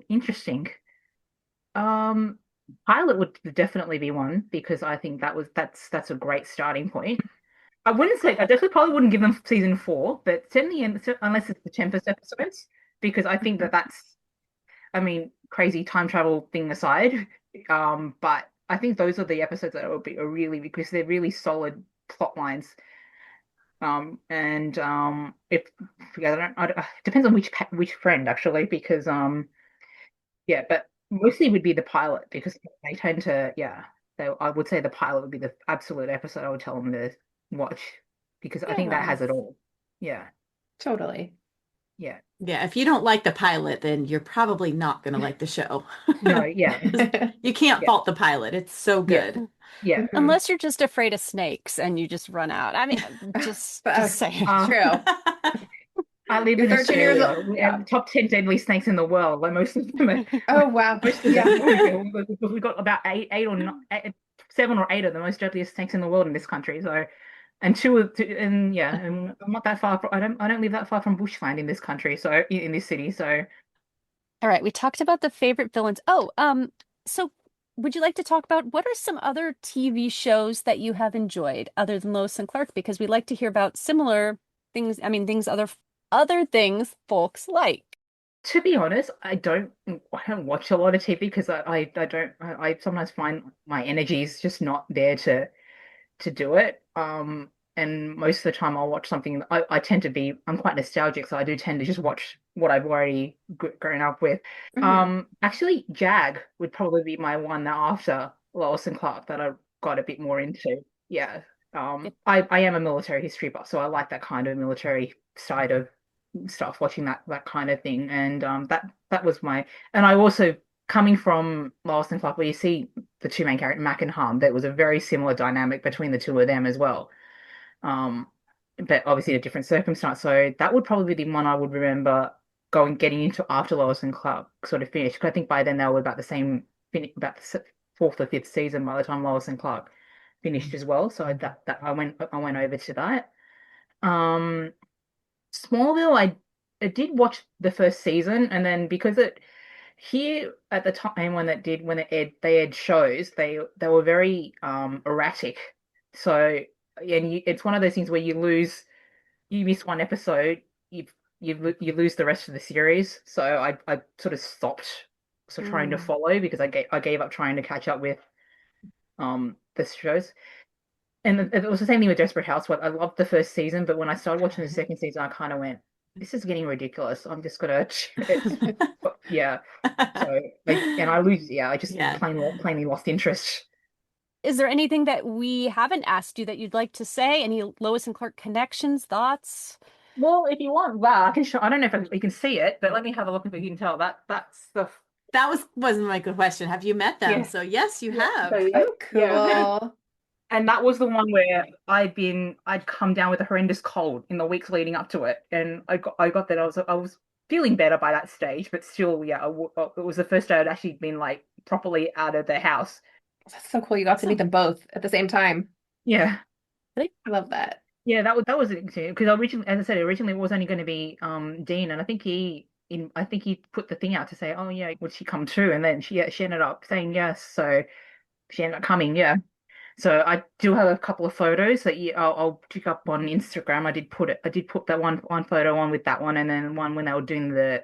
Interesting. Pilot would definitely be one, because I think that's a great starting point. I definitely probably wouldn't give them season 4, but certainly unless it's the Tempest episodes, because I think that's, I mean, crazy time travel thing aside, but I think those are the episodes that would be because they're really solid plot lines. It depends on which friend actually, because but mostly it would be the pilot, because they tend to I would say the pilot would be the absolute episode I would tell them to watch, because I think that has it all. Yeah, Totally. yeah. If you don't like the pilot, then you're probably not going to like the show. No, yeah. You can't fault the pilot. It's so good. Yeah. Unless you're just afraid of snakes and you just run out. I mean, just saying. True. I live in Australia. We have top 10 deadly snakes in the world. Like most of them are. Oh wow. We've got about 7 or 8 of the most deadliest snakes in the world in this country. So, and and I'm not that far. I don't live that far from bushland in this country. So in this city. So, all right, we talked about the favorite villains. So would you like to talk about what are some other TV shows that you have enjoyed other than Lois and Clark? Because we like to hear about similar things. I mean, other things folks like. To be honest, I don't watch a lot of TV because I sometimes find my energy is just not there to do it. And most of the time I'll watch something. I'm quite nostalgic, so I do tend to just watch what I've already grown up with. Actually, Jag would probably be my one that after Lois and Clark that I got a bit more into. Yeah. I am a military history buff, so I like that kind of military side of stuff, watching that kind of thing. And that was and I also, coming from Lois and Clark, where you see the two main characters, Mac and Hum, there was a very similar dynamic between the two of them as well. But obviously a different circumstance. So that would probably be the one I would remember getting into after Lois and Clark sort of finished. Because I think by then they were about the same, about the fourth or fifth season by the time Lois and Clark finished as well. So that I went over to that. Smallville, I did watch the first season, and then because it here at the time when they aired shows, they were very erratic. So it's one of those things where you miss one episode, you lose the rest of the series. So I sort of stopped trying to follow because I gave up trying to catch up with the shows. And it was the same thing with Desperate Housewives. I loved the first season, but when I started watching the second season, I kind of went, "This is getting ridiculous. I'm just gonna," yeah. So I just plainly lost interest. Is there anything that we haven't asked you that you'd like to say? Any Lois and Clark connections, thoughts? Well, if you want that, I can show. I don't know if you can see it, but let me have a look if you can tell. That's the. That wasn't my good question. Have you met them? Yeah. So yes, you have. So, Oh, cool. Yeah. And that was the one where I'd come down with a horrendous cold in the weeks leading up to it, and I got that I was feeling better by that stage, but still, yeah, it was the first day I'd actually been like properly out of the house. That's so cool. You got to meet them both at the same time. Yeah, I love that. Yeah, that was it because originally, as I said, it was only going to be Dean, and I think he put the thing out to say, oh yeah, would she come too? And then she ended up saying yes, so she ended up coming. Yeah. So I do have a couple of photos that I'll pick up on Instagram. I did put that one photo on with that one, and then one when they were doing the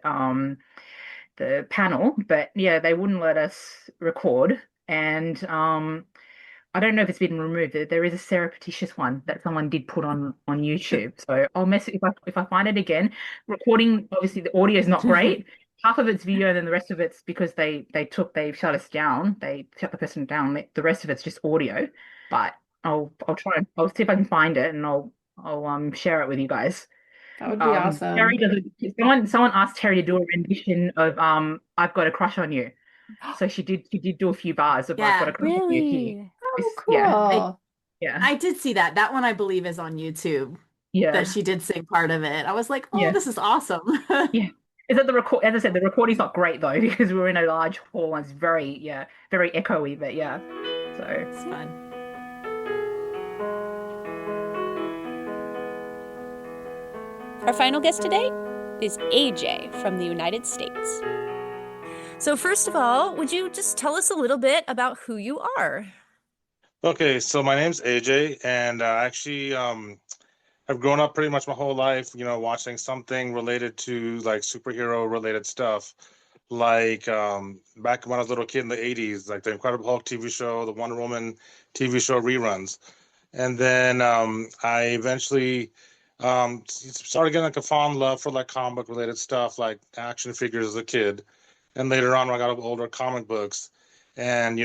panel. But yeah, they wouldn't let us record, and I don't know if it's been removed. There is a surreptitious one that someone did put on YouTube. So I'll mess it if I find it again. Recording, obviously the audio is not great. Half of it's video, and then the rest of it's because they shut us down. They shut the person down. The rest of it's just audio. But I'll try. I'll see if I can find it, and I'll share it with you guys. That would be awesome. Terry someone asked Terry to do a rendition of I've Got a Crush on You. So she did do a few bars of I've Got a Crush on You here. Oh, cool. Yeah. I did see that. That one I believe is on YouTube. Yeah. That she did sing part of it. I was like, oh, Yeah. this is awesome. Yeah. Is that the record? As I said, the recording's not great though because we're in a large hall and it's very echoey. But yeah, so It's fun. Our final guest today is AJ from the United States. So first of all, would you just tell us a little bit about who you are? Okay, so my name's AJ, and actually, I've grown up pretty much my whole life, watching something related to like superhero related stuff. Like back when I was a little kid in the 80s, like the Incredible Hulk TV show, the Wonder Woman TV show reruns. And then I eventually started getting like a fond love for like comic book related stuff, like action figures as a kid. And later on, when I got older, comic books. And,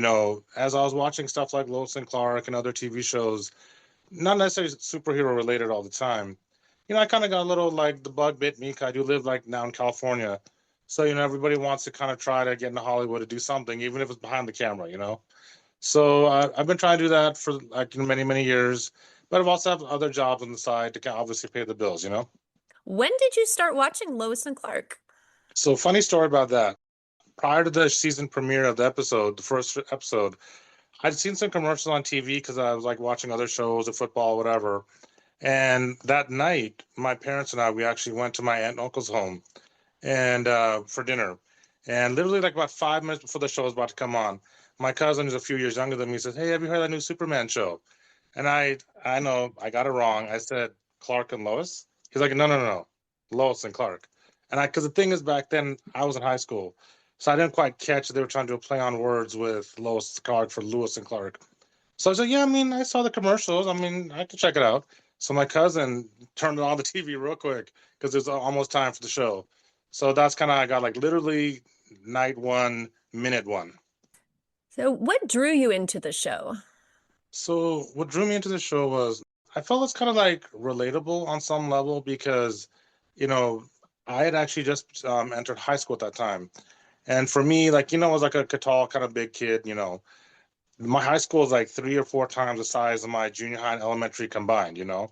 as I was watching stuff like Lois and Clark and other TV shows, not necessarily superhero related all the time, I kind of got a little like the bug bit me because I do live like now in California. So, everybody wants to kind of try to get into Hollywood to do something, even if it's behind the camera, So I've been trying to do that for like many, many years. But I've also had other jobs on the side to obviously pay the bills, When did you start watching Lois and Clark? So funny story about that. Prior to the season premiere of the first episode, I'd seen some commercials on TV because I was like watching other shows or football, whatever. And that night, my parents and I, we actually went to my aunt and uncle's home and for dinner. And literally like about 5 minutes before the show was about to come on, my cousin, who's a few years younger than me, says, "Hey, have you heard that new Superman show?" And I know I got it wrong. I said Clark and Lois. He's like, no, Lois and Clark. And because the thing is, back then I was in high school. So I didn't quite catch that they were trying to do a play on words with Lois Clark for Lewis and Clark. So I said, yeah, I saw the commercials. I could check it out. So my cousin turned on the TV real quick because it was almost time for the show. So that's kind of how I got like literally night one, minute one. So what drew you into the show? So what drew me into the show was I felt it's kind of like relatable on some level because, I had actually just entered high school at that time. And for me, like, I was like a tall kind of big kid, my high school is like 3 or 4 times the size of my junior high and elementary combined, you know?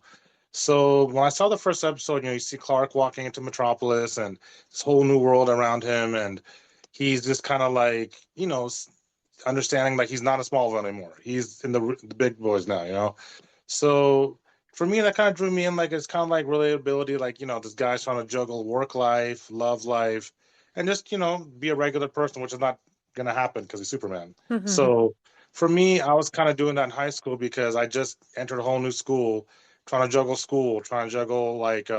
So when I saw the first episode, you see Clark walking into Metropolis and this whole new world around him, and he's just kind of like, understanding like he's not a Smallville anymore. He's in the big boys now, So for me, that kind of drew me in. Like, it's kind of like relatability. Like, this guy's trying to juggle work life, love life, and just, be a regular person, which is not going to happen because he's Superman. Mm-hmm. So for me, I was kind of doing that in high school because I just entered a whole new school, trying to juggle school, trying to juggle like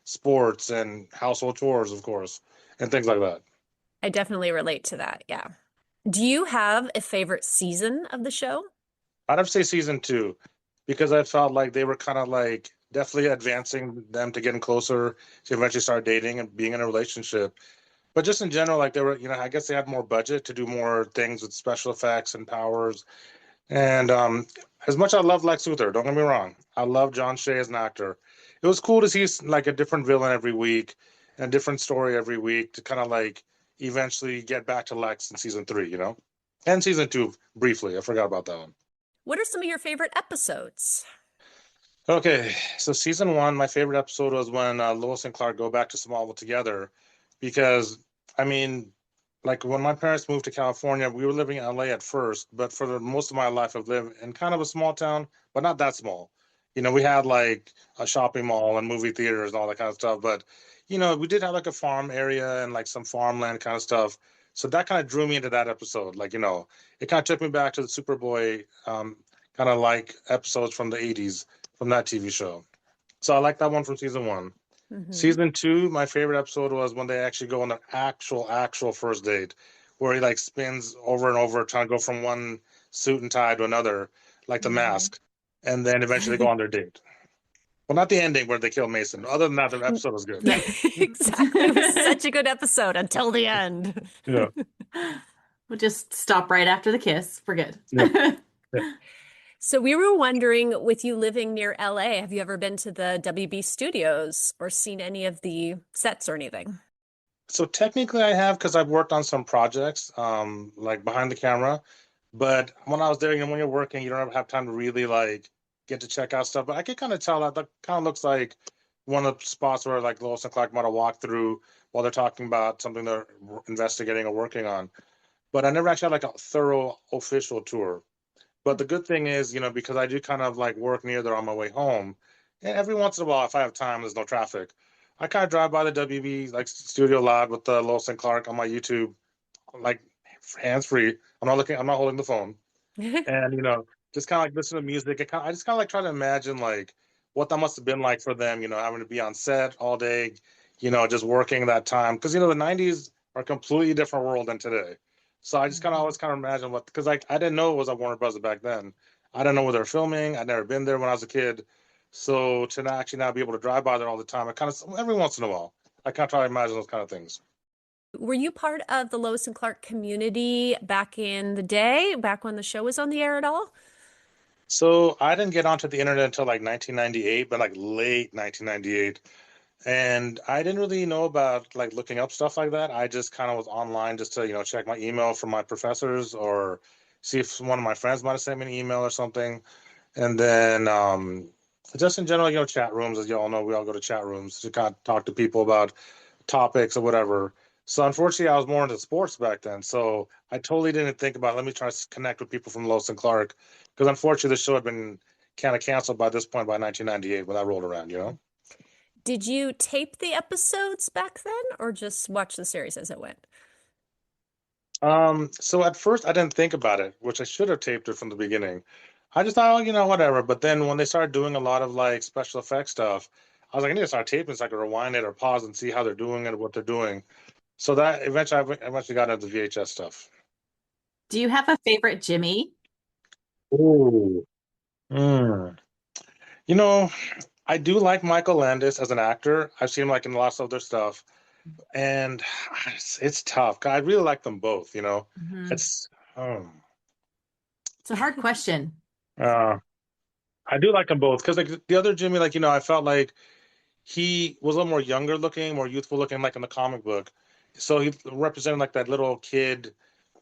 sports and household chores, of course, and things like that. I definitely relate to that. Yeah. Do you have a favorite season of the show? I'd have to say season 2, because I felt like they were kind of like definitely advancing them to getting closer to eventually start dating and being in a relationship. But just in general, like they were, I guess they had more budget to do more things with special effects and powers. And as much as I love Lex Luthor, don't get me wrong, I love John Shea as an actor. It was cool to see like a different villain every week and a different story every week to kind of like eventually get back to Lex in season 3, and season 2 briefly. I forgot about that one. What are some of your favorite episodes? Okay, so season 1, my favorite episode was when Lois and Clark go back to Smallville together, because like when my parents moved to California, we were living in LA at first, but for most of my life, I've lived in kind of a small town, but not that small. We had like a shopping mall and movie theaters and all that kind of stuff, but we did have like a farm area and like some farmland kind of stuff. So that kind of drew me into that episode. Like, it kind of took me back to the Superboy kind of like episodes from the 80s from that TV show. So I like that one from season 1. Mm-hmm. Season 2, my favorite episode was when they actually go on their actual first date, where he like spins over and over trying to go from one suit and tie to another, like The Mask, and then eventually go on their date. Well, not the ending where they kill Mason. Other than that, the episode was good. Exactly. It was such a good episode until the end. Yeah. We'll just stop right after the kiss. We're good. Yeah. So we were wondering, with you living near LA, have you ever been to the WB studios or seen any of the sets or anything? So technically I have, because I've worked on some projects, like behind the camera. But when I was there, when you're working, you don't ever have time to really like get to check out stuff. But I could kind of tell that kind of looks like one of the spots where like Lois and Clark might have walked through while they're talking about something they're investigating or working on. But I never actually had like a thorough official tour. But the good thing is, because I do kind of like work near there on my way home, and every once in a while, if I have time, there's no traffic, I kind of drive by the WB like studio lot with Lois and Clark on my YouTube, like hands-free. I'm not holding the phone. And, just kind of like listen to music. I just kind of like try to imagine like what that must have been like for them, having to be on set all day, just working that time. Because, the 90s are a completely different world than today. So I just kind of always kind of imagine because like I didn't know it was at Warner Bros. Back then. I didn't know where they were filming. I'd never been there when I was a kid. So to actually now be able to drive by there all the time, I kind of, every once in a while, I kind of try to imagine those kind of things. Were you part of the Lois and Clark community back in the day, back when the show was on the air at all? So I didn't get onto the internet until like 1998, but like late 1998. And I didn't really know about like looking up stuff like that. I just kind of was online just to, check my email from my professors or see if one of my friends might have sent me an email or something. And then just in general, chat rooms, as you all know, we all go to chat rooms to kind of talk to people about topics or whatever. So unfortunately, I was more into sports back then. So I totally didn't think about, let me try to connect with people from Lois and Clark. Because unfortunately, the show had been kind of canceled by this point by 1998 when that rolled around, Did you tape the episodes back then or just watch the series as it went? So at first I didn't think about it, which I should have taped it from the beginning. I just thought, whatever. But then when they started doing a lot of like special effects stuff, I was like, I need to start taping so I could rewind it or pause and see how they're doing it or what they're doing. So that I eventually got into the VHS stuff. Do you have a favorite Jimmy? Ooh. I do like Michael Landis as an actor. I've seen him like in lots of their stuff. And it's tough. I really like them both, Mm-hmm. It's a hard question. I do like them both because like the other Jimmy, like, I felt like he was a little more younger looking, more youthful looking, like in the comic book. So he represented like that little kid,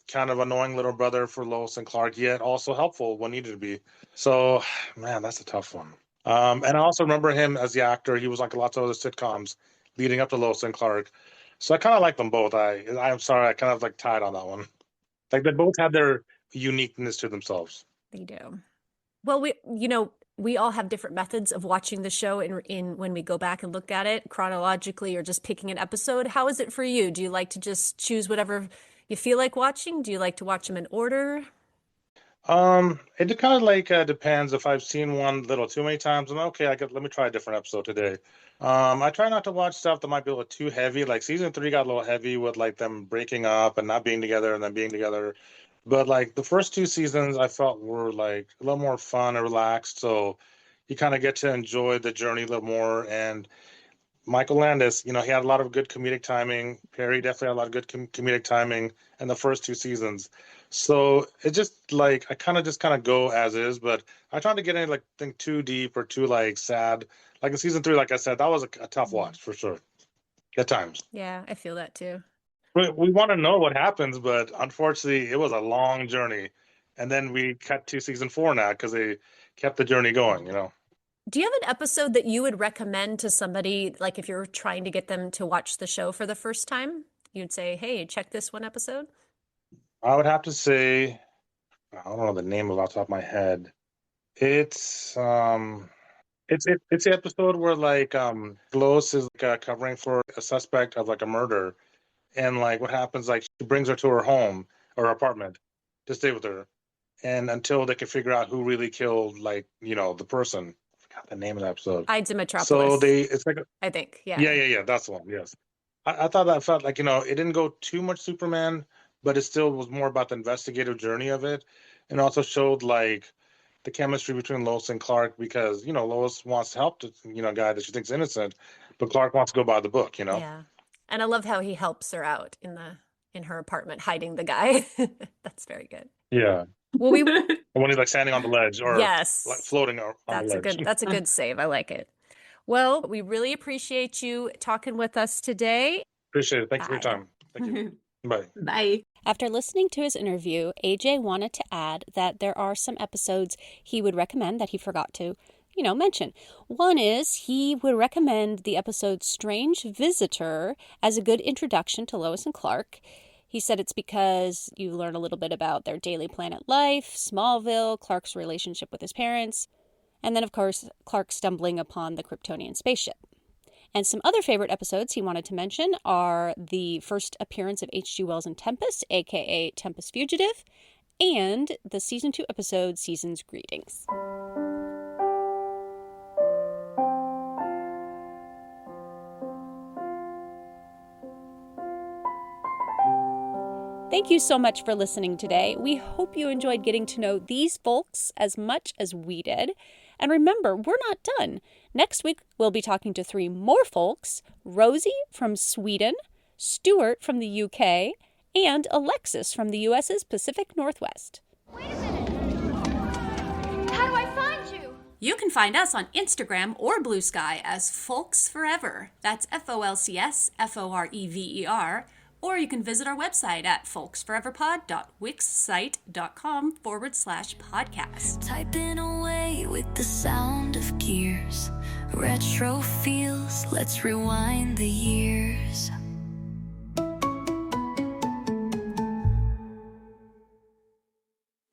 kind of annoying little brother for Lois and Clark, yet also helpful when needed to be. So, man, that's a tough one. And I also remember him as the actor. He was like lots of other sitcoms leading up to Lois and Clark. So I kind of like them both. I'm sorry, I kind of like tied on that one. Like they both have their uniqueness to themselves. They do. Well, we all have different methods of watching the show in when we go back and look at it chronologically or just picking an episode. How is it for you? Do you like to just choose whatever you feel like watching? Do you like to watch them in order? It kind of like depends. If I've seen one little too many times, I'm okay. Let me try a different episode today. I try not to watch stuff that might be a little too heavy. Like season 3 got a little heavy with like them breaking up and not being together and then being together. But like the first 2 seasons, I felt were like a little more fun and relaxed. So you kind of get to enjoy the journey a little more. And Michael Landis, he had a lot of good comedic timing. Perry definitely had a lot of good comedic timing in the first 2 seasons. So it just like I kind of go as is, but I try to get any like thing too deep or too like sad. Like in season 3, like I said, that was a tough watch for sure at times. Yeah, I feel that too. We want to know what happens, but unfortunately, it was a long journey. And then we cut to season 4 now because they kept the journey going, Do you have an episode that you would recommend to somebody, like if you're trying to get them to watch the show for the first time? You'd say, hey, check this one episode? I would have to say, I don't know the name of it off the top of my head. It's the episode where like Lois is like, covering for a suspect of like a murder. And like what happens, like she brings her to her home or apartment to stay with her. And until they can figure out who really killed like, the person. I forgot the name of the episode. Ides of Metropolis. So it's like I think, yeah. Yeah, that's the one, yes. I thought that felt like, it didn't go too much Superman, but it still was more about the investigative journey of it. And also showed like the chemistry between Lois and Clark because, Lois wants to help the, guy that she thinks innocent, but Clark wants to go by the book, Yeah. And I love how he helps her out in her apartment, hiding the guy. That's very good. Yeah. Well, when he's like standing on the ledge or yes, like floating on the ledge. That's a good save. I like it. Well, we really appreciate you talking with us today. Appreciate it. Thank you for your time. Thank you. Bye. Bye. After listening to his interview, AJ wanted to add that there are some episodes he would recommend that he forgot to, mention. One is he would recommend the episode Strange Visitor as a good introduction to Lois and Clark. He said it's because you learn a little bit about their daily planet life, Smallville, Clark's relationship with his parents, and then, of course, Clark stumbling upon the Kryptonian spaceship. And some other favorite episodes he wanted to mention are the first appearance of H.G. Wells in Tempest, a.k.a. Tempest Fugitive, and the Season 2 episode, Season's Greetings. Thank you so much for listening today. We hope you enjoyed getting to know these folks as much as we did. And remember, we're not done. Next week, we'll be talking to 3 more folks: Rosie from Sweden, Stuart from the UK, and Alexis from the US's Pacific Northwest. Wait a minute. How do I find you? You can find us on Instagram or Blue Sky as Folks Forever. That's FOLCS, FOREVER. Or you can visit our website at folksforeverpod.wixsite.com/podcast. Typing away with the sound of gears. Retro feels, let's rewind the years.